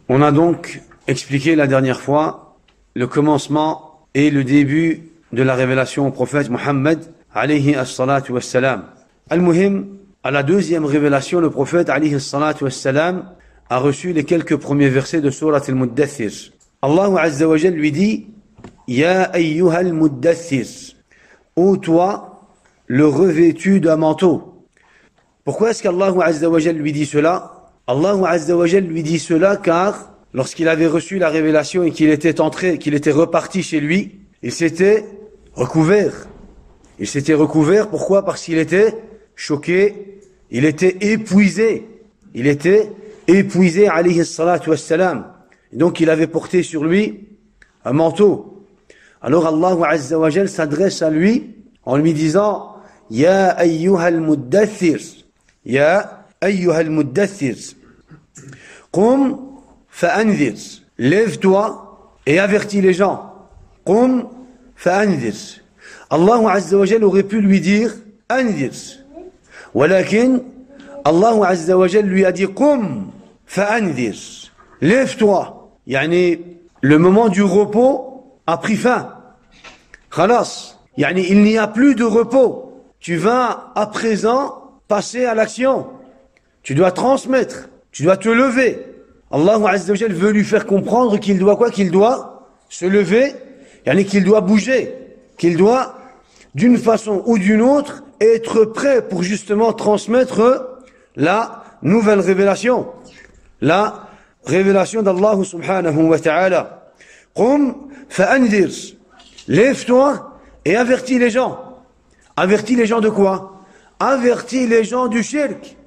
On a donc expliqué la dernière fois le commencement et le début de la révélation au prophète Mohammed alayhi as-salatu was-salam. Al-Muhim, à la deuxième révélation, le prophète alayhi as-salatu was-salam a reçu les quelques premiers versets de Surat al-Muddathir. Allah Azza wa Jal lui dit: Ya ayyuha al-Muddathir, ô toi, le revêtu d'un manteau. Pourquoi est-ce qu'Allah Azza wa Jal lui dit cela? Allah Azza wa Jal lui dit cela car lorsqu'il avait reçu la révélation et qu'il était entré, qu'il était reparti chez lui, il s'était recouvert. Il s'était recouvert, pourquoi? Parce qu'il était choqué, il était épuisé. Il était épuisé, alayhi salatu wassalam. Et donc il avait porté sur lui un manteau. Alors Allah Azza wa Jal s'adresse à lui en lui disant: Ya ayyuhal muddathir, Ya ayyuhal muddathir, Qum fa'anzir, lève-toi et avertis les gens. Qum fa'anzir. Allah Azza wa Jal aurait pu lui dire anzir. Walakin Allah Azza wa Jal lui a dit Qum fa'anzir, lève-toi. Yani, le moment du repos a pris fin. Khalas. Yani, il n'y a plus de repos. Tu vas à présent passer à l'action. Tu dois transmettre. Tu dois te lever. Allah Azza wa Jal veut lui faire comprendre qu'il doit quoi? Qu'il doit se lever. Yani, qu'il doit bouger. Qu'il doit, d'une façon ou d'une autre, être prêt pour justement transmettre la nouvelle révélation. La révélation d'Allah subhanahu wa ta'ala. Qum fa'anzir. Lève-toi et avertis les gens. Avertis les gens de quoi? Avertis les gens du shirk.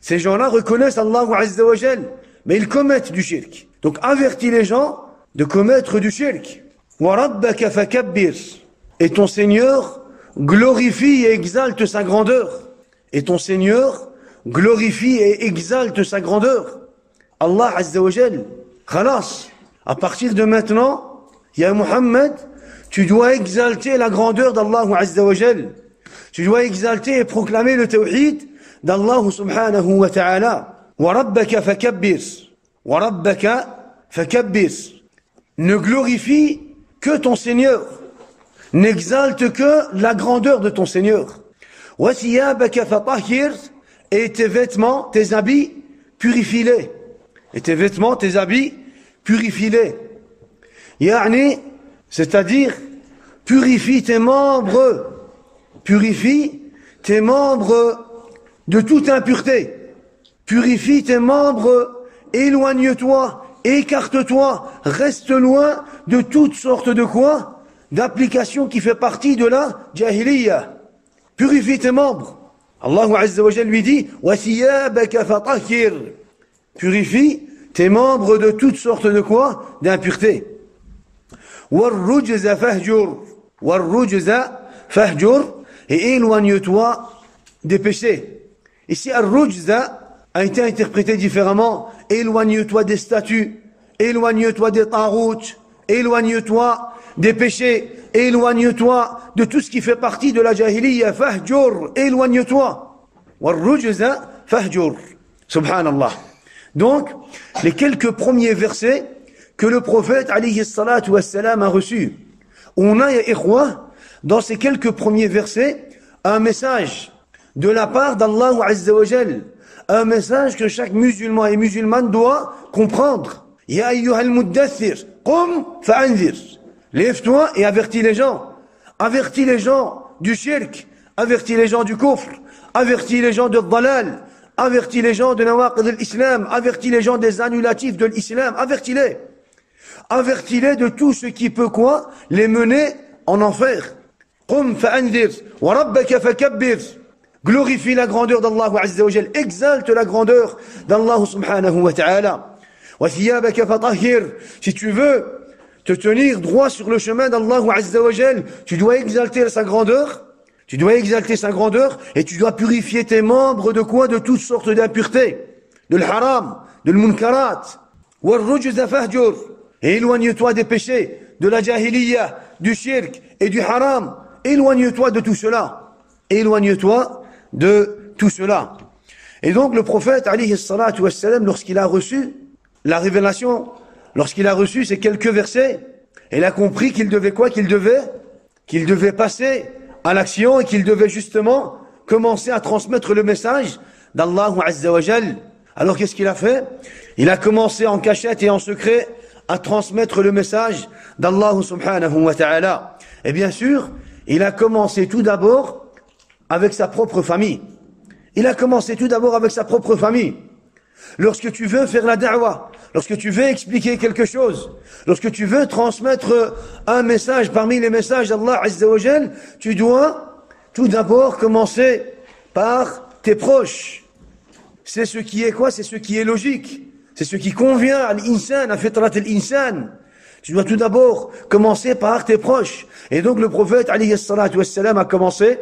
Ces gens-là reconnaissent Allah Azza wa Jal, mais ils commettent du shirk. Donc avertis les gens de commettre du shirk. Wa rabbaka fakabbir. Et ton Seigneur glorifie et exalte sa grandeur. Et ton Seigneur glorifie et exalte sa grandeur. Allah Azza wa Jal, khalas, à partir de maintenant, ya Muhammad, tu dois exalter la grandeur d'Allah Azza wa Jal. Tu dois exalter et proclamer le tawhid d'Allah subhanahu wa ta'ala. Wa rabbaka fakabbir. Wa rabbaka fakabbir. Ne glorifie que ton Seigneur. N'exalte que la grandeur de ton Seigneur. Wa thiyabaka fatahhir. Et tes vêtements, tes habits, purifie-les. Et tes vêtements, tes habits, purifie-les. Ya'ni, c'est-à-dire, purifie tes membres. Purifie tes membres de toute impureté. Purifie tes membres, éloigne-toi, écarte-toi, reste loin de toutes sortes de quoi? D'applications qui fait partie de la jahiliya. Purifie tes membres. Allah Azza wa Jal lui dit: Wa thiyabaka fatahhir. Purifie tes membres de toutes sortes de quoi? D'impureté. Warrujza fahjur. Warrujza fahjur. Et éloigne-toi des péchés. Ici, ar-rujza a été interprété différemment. Éloigne-toi des statues. Éloigne-toi des tarout. Éloigne-toi des péchés. Éloigne-toi de tout ce qui fait partie de la jahiliya. Fahjur. Éloigne-toi. Warrujza fahjur. Subhanallah. Donc, les quelques premiers versets que le prophète alayhi salatu wassalam a reçus. On a, ya ikhwa, dans ces quelques premiers versets, un message de la part d'Allah Azza wa Jal. Un message que chaque musulman et musulmane doit comprendre. Ya ayyuhal muddathir, qum fa'anzir. Lève-toi et avertis les gens. Avertis les gens du shirk. Avertis les gens du kufr. Avertis les gens de dalal. Avertis les gens de nawaqid de l'islam. Avertis les gens des annulatifs de l'islam. Avertis-les. Avertis-les de tout ce qui peut quoi? Les mener en enfer. Qum fa'anzir. Wa rabbaka fakabbir. Glorifie la grandeur d'Allah Azza wa Jal. Exalte la grandeur d'Allah subhanahu wa ta'ala. Wa thiyabaka fatahhir. Si tu veux te tenir droit sur le chemin d'Allah Azza wa Jal, tu dois exalter sa grandeur. Tu dois exalter sa grandeur et tu dois purifier tes membres de quoi? De toutes sortes d'impuretés. De l'haram, de l'munkarat. Warrujza fahjur. Et éloigne-toi des péchés, de la jahiliya, du shirk et du haram. Éloigne-toi de tout cela. Éloigne-toi de tout cela. Et donc le prophète, alayhi salatu wassalam, lorsqu'il a reçu la révélation, lorsqu'il a reçu ces quelques versets, il a compris qu'il devait quoi? Qu'il devait passer à l'action et qu'il devait justement commencer à transmettre le message d'Allah Azza wa Jal. Alors qu'est-ce qu'il a fait? Il a commencé en cachette et en secret à transmettre le message d'Allah subhanahu wa ta'ala. Et bien sûr, il a commencé tout d'abord avec sa propre famille. Il a commencé tout d'abord avec sa propre famille. Lorsque tu veux faire la da'wah, lorsque tu veux expliquer quelque chose, lorsque tu veux transmettre un message parmi les messages d'Allah Azza wa Jal, tu dois tout d'abord commencer par tes proches. C'est ce qui est quoi? C'est ce qui est logique. C'est ce qui convient à l'insan, à fitrat al-insan. Tu dois tout d'abord commencer par tes proches. Et donc le prophète alayhi salatu wassalam a commencé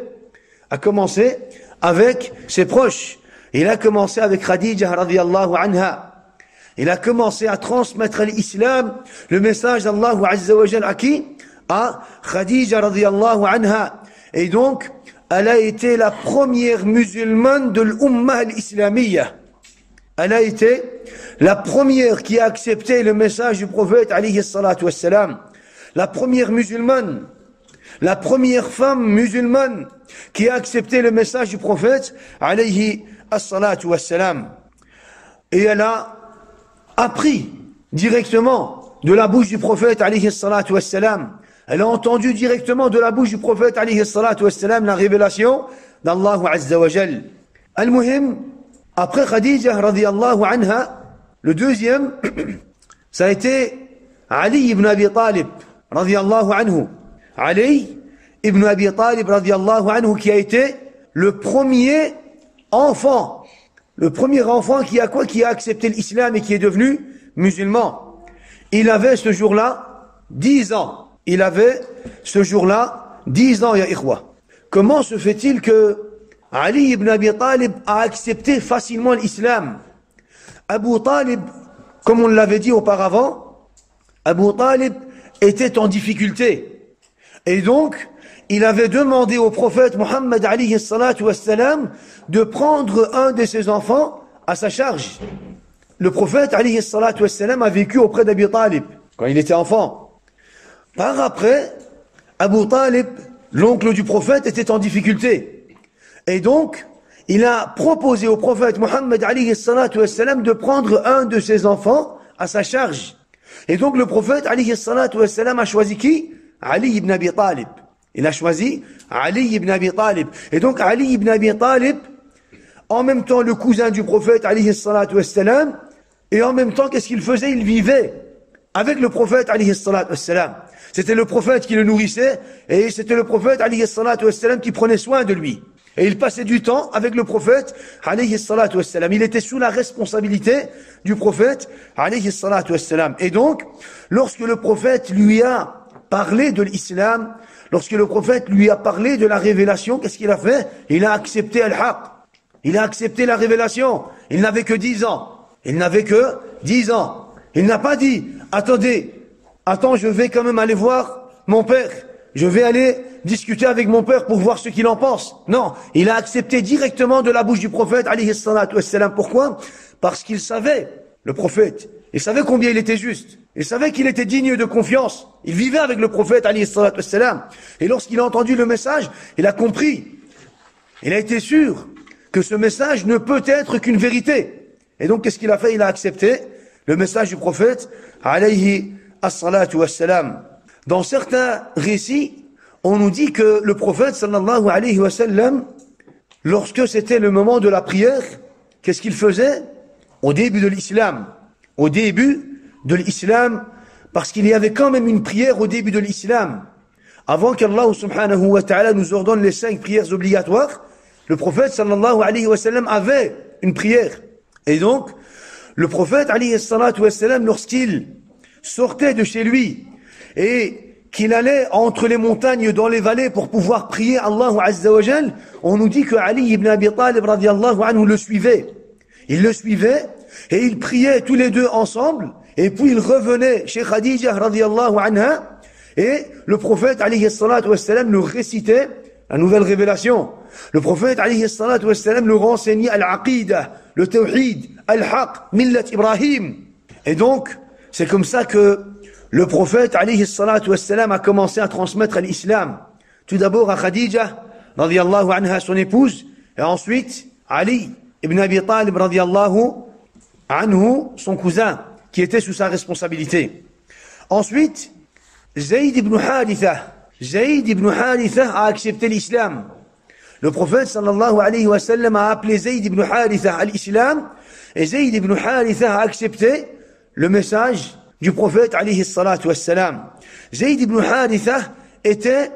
avec ses proches. Il a commencé avec Khadija radiyallahu anha. Il a commencé à transmettre à l'islam le message d'Allah Azza wa Jal à qui? À Khadija radiyallahu anha. Et donc, elle a été la première musulmane de l'Ummah al-Islamiyya. Elle a été la première qui a accepté le message du prophète alayhi salatu wassalam. La première musulmane, la première femme musulmane qui a accepté le message du prophète alayhi salatu wassalam. Et elle a appris directement de la bouche du prophète alayhi salatu wassalam. Elle a entendu directement de la bouche du prophète alayhi salatu wassalam la révélation d'Allah Azza wa Jal. Al-Muhim, après Khadija radiyallahu anha, le deuxième, ça a été Ali ibn Abi Talib radiyallahu anhu. Ali ibn Abi Talib radiyallahu anhu qui a été le premier enfant qui a quoi? Qui a accepté l'islam et qui est devenu musulman. Il avait ce jour-là 10 ans. Il avait ce jour-là 10 ans, ya ikhwa. Comment se fait-il que Ali ibn Abi Talib a accepté facilement l'islam? Abu Talib, comme on l'avait dit auparavant, Abu Talib était en difficulté. Et donc, il avait demandé au prophète Muhammad alayhi salatu wassalam de prendre un de ses enfants à sa charge. Le prophète alayhi salatu wassalam a vécu auprès d'Abi Talib quand il était enfant. Par après, Abu Talib, l'oncle du prophète, était en difficulté. Et donc, il a proposé au prophète Muhammad alayhi salatu wassalam de prendre un de ses enfants à sa charge. Et donc le prophète alayhi salatu wassalam a choisi qui? Ali ibn Abi Talib. Il a choisi Ali ibn Abi Talib. Et donc Ali ibn Abi Talib, en même temps le cousin du prophète alayhi salatu wassalam, et en même temps qu'est-ce qu'il faisait? Il vivait avec le prophète alayhi salatu wassalam. C'était le prophète qui le nourrissait, et c'était le prophète alayhi salatu wassalam qui prenait soin de lui. Et il passait du temps avec le prophète alayhi salatu wassalam. Il était sous la responsabilité du prophète alayhi salatu wassalam. Et donc, lorsque le prophète lui a parlé de l'islam, lorsque le prophète lui a parlé de la révélation, qu'est-ce qu'il a fait? Il a accepté al-haq. Il a accepté la révélation. Il n'avait que 10 ans. Il n'avait que 10 ans. Il n'a pas dit, attends, je vais quand même aller voir mon père. Je vais aller discuter avec mon père pour voir ce qu'il en pense. Non, il a accepté directement de la bouche du prophète, alayhi salatu wassalam. Pourquoi? Parce qu'il savait, le prophète, il savait combien il était juste. Il savait qu'il était digne de confiance. Il vivait avec le prophète, alayhi salatu wassalam. Et lorsqu'il a entendu le message, il a compris. Il a été sûr que ce message ne peut être qu'une vérité. Et donc, qu'est-ce qu'il a fait? Il a accepté le message du prophète, alayhi salatu wassalam. Dans certains récits, on nous dit que le prophète sallallahu alayhi wa sallam, lorsque c'était le moment de la prière, qu'est-ce qu'il faisait? Au début de l'islam. Au début de l'islam, parce qu'il y avait quand même une prière au début de l'islam. Avant qu'Allah subhanahu wa ta'ala nous ordonne les 5 prières obligatoires, le prophète sallallahu alayhi wa sallam avait une prière. Et donc, le prophète alayhi salatu wa sallam, lorsqu'il sortait de chez lui, et qu'il allait entre les montagnes dans les vallées pour pouvoir prier Allah Azza wa Jal, on nous dit que Ali ibn Abi Talib radiyallahu anhu le suivait. Il le suivait et ils priaient tous les deux ensemble et puis ils revenaient chez Khadija radiyallahu anha et le prophète alayhi salatu wassalam le récitait la nouvelle révélation. Le prophète alayhi salatu wassalam le renseignait al-aqidah, le tawhid, al-haq, millat Ibrahim. Et donc, c'est comme ça que le prophète, alayhi salatu wassalam, a commencé à transmettre l'islam. Tout d'abord à Khadija, radiyallahu anha, son épouse, et ensuite Ali ibn Abi Talib, radiyallahu anhu, son cousin, qui était sous sa responsabilité. Ensuite, Zayd ibn Haritha. Zayd ibn Haritha a accepté l'islam. Le prophète, sallallahu alayhi wa sallam, a appelé Zayd ibn Haritha à l'islam, et Zayd ibn Haritha a accepté le message du prophète, alayhi salatu wassalam. Zayd ibn Haritha était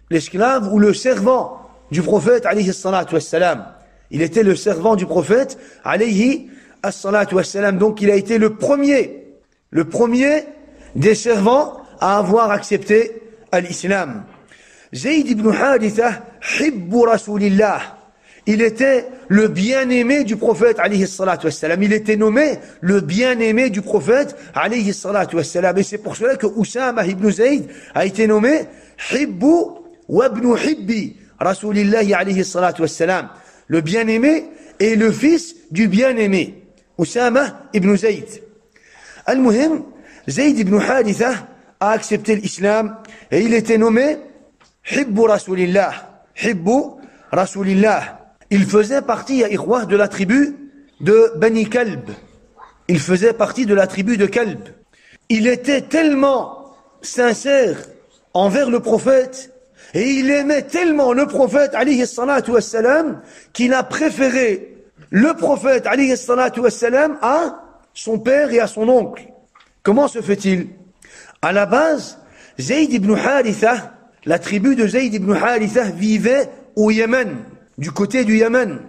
l'esclave ou le servant du prophète, alayhi salatu wassalam. Il était le servant du prophète, alayhi salatu wassalam. Donc il a été le premier des servants à avoir accepté l'islam. Zayd ibn Haritha, hibbu rasulillah. Il était le bien-aimé du prophète, alayhi salatu wassalam. Il était nommé le bien-aimé du prophète, alayhi salatu wassalam. Et c'est pour cela que Usama ibn Zayd a été nommé hibbu wa ibn hibbi rasulillahi alayhi salatu wassalam. Le bien-aimé et le fils du bien-aimé. Usama ibn Zayd. Al-Muhim, Zayd ibn Haritha a accepté l'islam et il était nommé hibbu rasulillah. Hibbu rasulillah. Il faisait partie, ya ikhwah, de la tribu de Bani Kalb. Il faisait partie de la tribu de Kalb. Il était tellement sincère envers le prophète et il aimait tellement le prophète, alayhi salatu wassalam, qu'il a préféré le prophète, alayhi salatu wassalam, à son père et à son oncle. Comment se fait-il? À la base, Zayd ibn Haritha, la tribu de Zayd ibn Haritha vivait au Yémen, du côté du Yémen.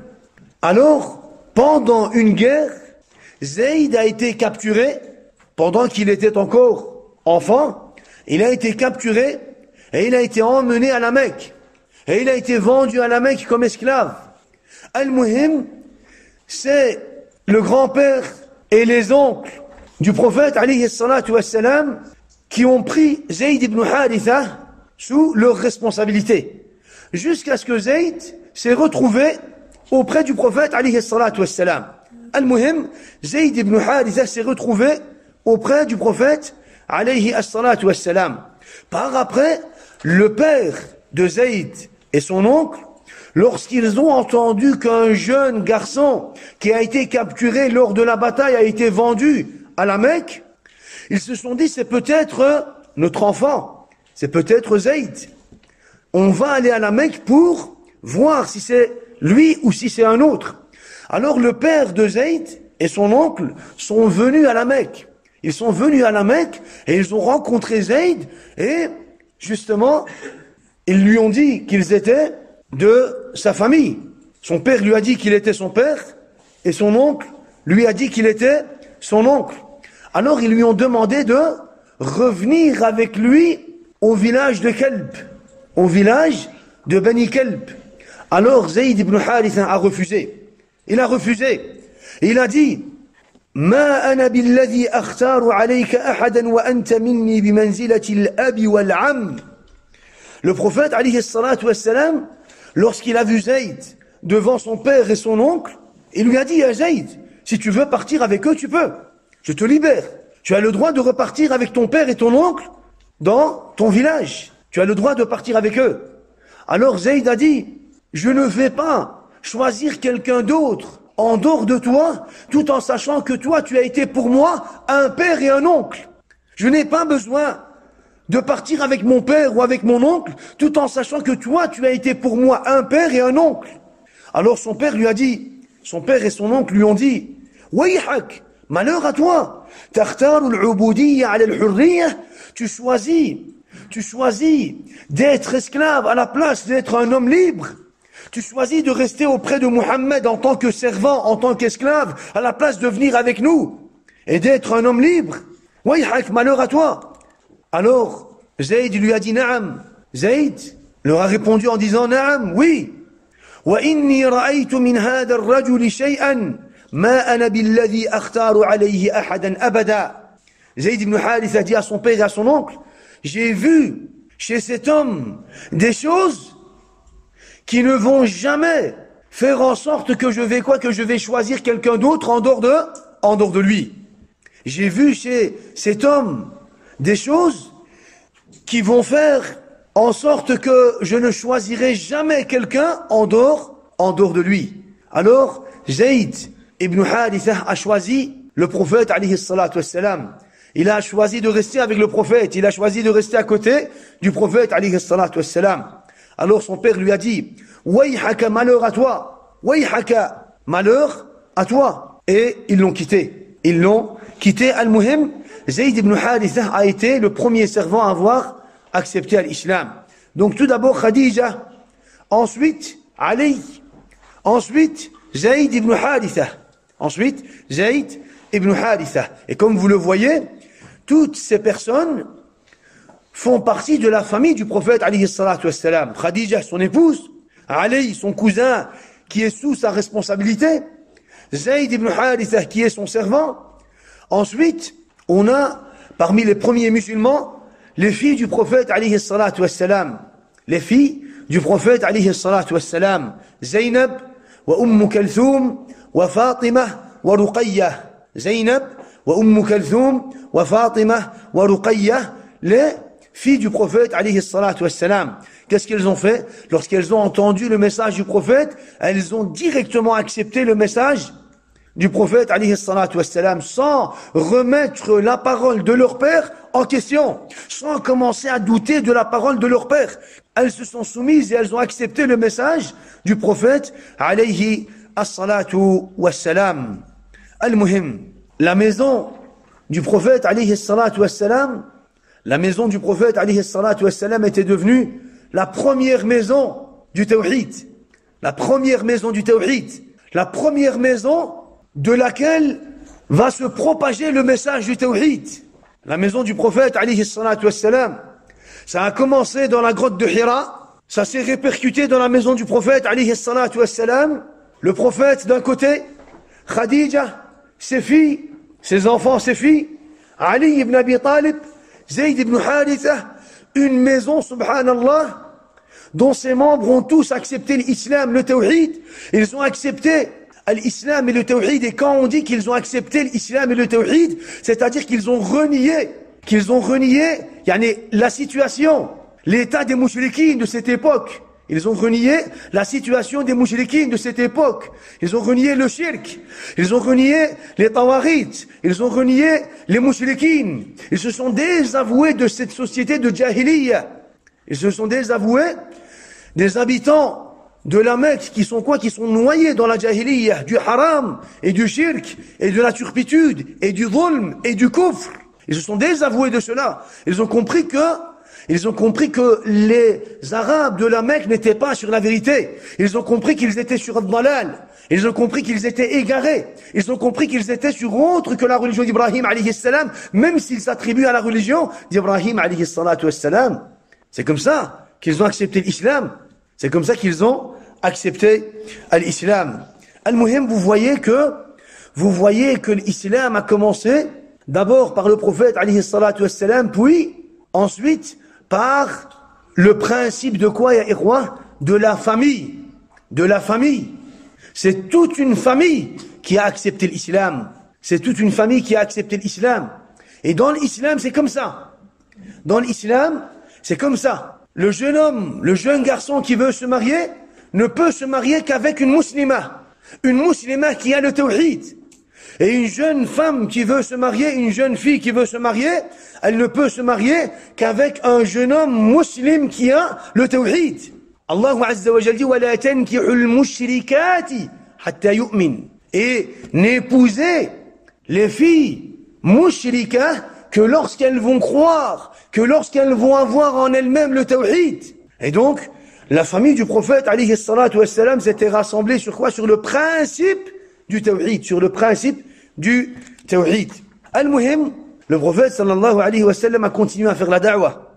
Alors, pendant une guerre, Zayd a été capturé, pendant qu'il était encore enfant, il a été capturé et il a été emmené à la Mecque. Et il a été vendu à la Mecque comme esclave. Al-Muhim, c'est le grand-père et les oncles du prophète, alayhi salatu wassalam, qui ont pris Zayd ibn Haritha sous leur responsabilité. Jusqu'à ce que Zayd s'est retrouvé auprès du prophète, alayhi salatu wassalam. Al-Muhim, Zayd ibn Haritha s'est retrouvé auprès du prophète, alayhi salatu wassalam. Par après, le père de Zayd et son oncle, lorsqu'ils ont entendu qu'un jeune garçon qui a été capturé lors de la bataille a été vendu à la Mecque, ils se sont dit, c'est peut-être notre enfant, c'est peut-être Zayd. On va aller à la Mecque pour voir si c'est lui ou si c'est un autre. Alors le père de Zayd et son oncle sont venus à la Mecque. Ils sont venus à la Mecque et ils ont rencontré Zayd et justement, ils lui ont dit qu'ils étaient de sa famille. Son père lui a dit qu'il était son père et son oncle lui a dit qu'il était son oncle. Alors ils lui ont demandé de revenir avec lui au village de Kalb, au village de Bani Kalb. Alors Zayd ibn Haritha a refusé. Il a refusé. Il a dit, ما أنا بالذي أختار عليك أحدا وأنت مني بمنزلة الأب والعم. Le prophète, alayhi salatu wassalam, lorsqu'il a vu Zayd devant son père et son oncle, il lui a dit, à Zayd, si tu veux partir avec eux, tu peux. Je te libère. Tu as le droit de repartir avec ton père et ton oncle dans ton village. Tu as le droit de partir avec eux. Alors Zayd a dit, je ne vais pas choisir quelqu'un d'autre en dehors de toi, tout en sachant que toi, tu as été pour moi un père et un oncle. Je n'ai pas besoin de partir avec mon père ou avec mon oncle, tout en sachant que toi, tu as été pour moi un père et un oncle. Alors son père lui a dit, son père et son oncle lui ont dit, Wayhak, malheur à toi, tu choisis d'être esclave à la place d'être un homme libre. Tu choisis de rester auprès de Muhammad en tant que servant, en tant qu'esclave, à la place de venir avec nous et d'être un homme libre. Wayhak, malheur à toi. Alors, Zayd lui a dit Na'am. Zayd leur a répondu en disant Na'am, oui. Wa inni ra'aytu min hadha ar-rajuli shay'an ma ana billadhi akhtaru alayhi ahadan abada. Zayd ibn Haritha dit à son père et à son oncle, j'ai vu chez cet homme des choses qui ne vont jamais faire en sorte que je vais choisir quelqu'un d'autre en dehors de lui. J'ai vu chez cet homme des choses qui vont faire en sorte que je ne choisirai jamais quelqu'un en dehors de lui. Alors, Zayd ibn Haritha a choisi le prophète alayhi salatu wassalam. Il a choisi de rester avec le prophète, il a choisi de rester à côté du prophète alayhi salatu wassalam. Alors son père lui a dit, Wayhaka, malheur à toi, Wayhaka, malheur à toi. Et ils l'ont quitté. Ils l'ont quitté. Al-Muhim, Zayd ibn Haritha a été le premier servant à avoir accepté l'islam. Donc tout d'abord Khadija, ensuite Ali, ensuite Zayd ibn Haritha, ensuite Zayd ibn Haritha. Et comme vous le voyez, toutes ces personnes font partie de la famille du prophète alayhi salatu wassalam. Khadija, son épouse, Ali, son cousin, qui est sous sa responsabilité, Zayd ibn Haritha, qui est son servant. Ensuite, on a, parmi les premiers musulmans, les filles du prophète alayhi salatu wassalam. Les filles du prophète alayhi salatu wassalam. Zaynab, wa Kalthum, wa Fatima, wa Ruqayya. Zaynab, wa Kalthum, wa Fatima, wa Ruqayya. Les filles du prophète alayhi salatu wassalam. Qu'est-ce qu'elles ont fait? Lorsqu'elles ont entendu le message du prophète, elles ont directement accepté le message du prophète alayhi salatu wassalam, sans remettre la parole de leur père en question, sans commencer à douter de la parole de leur père. Elles se sont soumises et elles ont accepté le message du prophète alayhi salatu wassalam. Al-Muhim, la maison du prophète alayhi salatu wassalam, la maison du prophète alayhi salatu wassalam était devenue la première maison du tawhid. La première maison du tawhid. La première maison de laquelle va se propager le message du tawhid. La maison du prophète alayhi salatu wassalam. Ça a commencé dans la grotte de Hira. Ça s'est répercuté dans la maison du prophète alayhi salatu wassalam. Le prophète d'un côté, Khadija, ses filles, ses enfants, ses filles, Ali ibn Abi Talib, Zayd ibn Haritha, une maison, subhanallah, dont ses membres ont tous accepté l'islam, le tawhid. Ils ont accepté l'islam et le tawhid. Et quand on dit qu'ils ont accepté l'islam et le tawhid, c'est-à-dire qu'ils ont renié la situation, l'état des mouchriquines de cette époque. Ils ont renié la situation des mouchriquines de cette époque. Ils ont renié le shirk. Ils ont renié les tawarit. Ils ont renié les mouchriquines. Ils se sont désavoués de cette société de jahiliya. Ils se sont désavoués des habitants de la Mecque qui sont quoi? Qui sont noyés dans la jahiliya, du haram et du shirk et de la turpitude et du dhulm et du kufr. Ils se sont désavoués de cela. Ils ont compris que les Arabes de la Mecque n'étaient pas sur la vérité. Ils ont compris qu'ils étaient sur al-dalal. Ils ont compris qu'ils étaient égarés. Ils ont compris qu'ils étaient sur autre que la religion d'Ibrahim alayhi salam, même s'ils s'attribuent à la religion d'Ibrahim alayhi salatu wassalam. C'est comme ça qu'ils ont accepté l'islam. C'est comme ça qu'ils ont accepté l'islam. Al-Muhim, vous voyez que l'islam a commencé d'abord par le prophète alayhi salatu wassalam, puis ensuite par le principe de quoi, ya ikhwa? De la famille. De la famille. C'est toute une famille qui a accepté l'islam. C'est toute une famille qui a accepté l'islam. Et dans l'islam, c'est comme ça. Dans l'islam, c'est comme ça. Le jeune homme, le jeune garçon qui veut se marier, ne peut se marier qu'avec une musulmane. Une musulmane qui a le tawhid. Et une jeune femme qui veut se marier, une jeune fille qui veut se marier, elle ne peut se marier qu'avec un jeune homme musulman qui a le tawhid. Allah Azza wa Jalla dit وَلَا تَنْكِحُوا الْمُشْرِكَاتِ حَتَّى يُؤْمِنْ. Et n'épousez les filles mushrika que lorsqu'elles vont croire, que lorsqu'elles vont avoir en elles-mêmes le tawhid. Et donc, la famille du prophète alayhi salatu wassalam s'était rassemblée sur quoi? Sur le principe du tawhid, sur le principe du tawhid. Al-Muhim, le prophète sallallahu alayhi wa sallam a continué à faire la da'wah.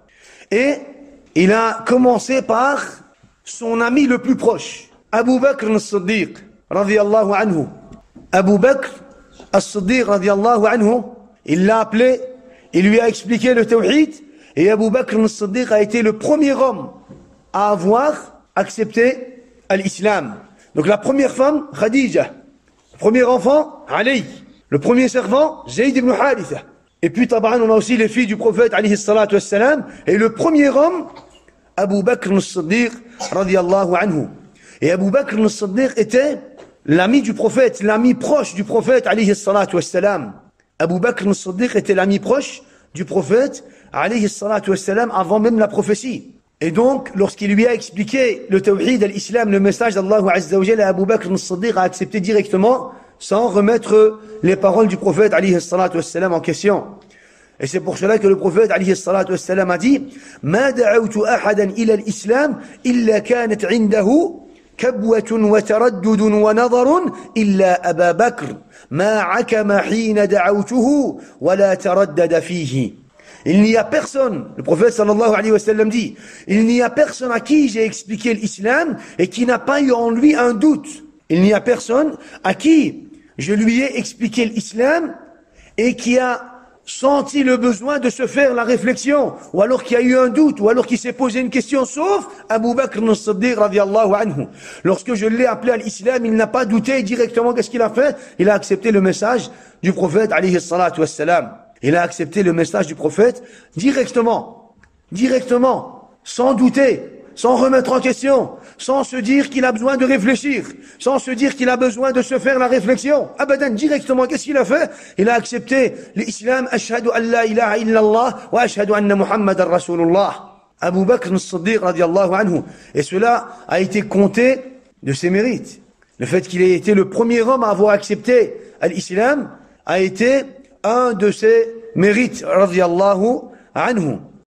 Et il a commencé par son ami le plus proche, Abu Bakr as-Siddiq, radiyallahu anhu. Abu Bakr as-Siddiq, radiyallahu anhu, il l'a appelé, il lui a expliqué le tawhid, et Abu Bakr as-Siddiq a été le premier homme à avoir accepté l'islam. Donc la première femme, Khadija. Le premier enfant, Ali. Le premier servant, Zayd ibn Haritha. Et puis, tabaran, on a aussi les filles du prophète, alayhi salatu wassalam. Et le premier homme, Abu Bakr al-Siddiq, radiyallahu anhu. Et Abu Bakr al-Siddiq était l'ami du prophète, l'ami proche du prophète, alayhi salatu wassalam. Abu Bakr al-Siddiq était l'ami proche du prophète, alayhi salatu wassalam, avant même la prophétie. Et donc, lorsqu'il lui a expliqué le tawhid, l'islam, le message d'Allah Azza wa Jalla, Abu Bakr al-Siddiq a accepté directement, sans remettre les paroles du prophète, alayhi salatu wassalam, en question. Et c'est pour cela que le prophète, alayhi salatu wassalam, a dit, ما دعوت أحدا إلى الإسلام إلا كانت عنده كبوة وتردد ونظر إلا أبا بكر ما عكم حين دعوته ولا تردد فيه. Il n'y a personne, le prophète sallallahu alayhi wa sallam dit, il n'y a personne à qui j'ai expliqué l'islam et qui n'a pas eu en lui un doute. Il n'y a personne à qui je lui ai expliqué l'islam et qui a senti le besoin de se faire la réflexion, ou alors qui a eu un doute, ou alors qui s'est posé une question, sauf Abu Bakr as-Siddiq radiyallahu anhu. Lorsque je l'ai appelé à l'islam, il n'a pas douté directement. Qu'est-ce qu'il a fait? Il a accepté le message du prophète alayhi salatu wassalam. Il a accepté le message du prophète directement, sans douter, sans remettre en question, sans se dire qu'il a besoin de réfléchir, sans se dire qu'il a besoin de se faire la réflexion. Abadan, directement, qu'est-ce qu'il a fait? Il a accepté l'islam, ashhadu an la ilaha illallah wa ashhadu anna Muhammadan Rasulullah. Abu Bakr as-Siddiq radiyallahu anhu. Et cela a été compté de ses mérites. Le fait qu'il ait été le premier homme à avoir accepté l'islam a été un de ses mérites, radiyallahu anhu.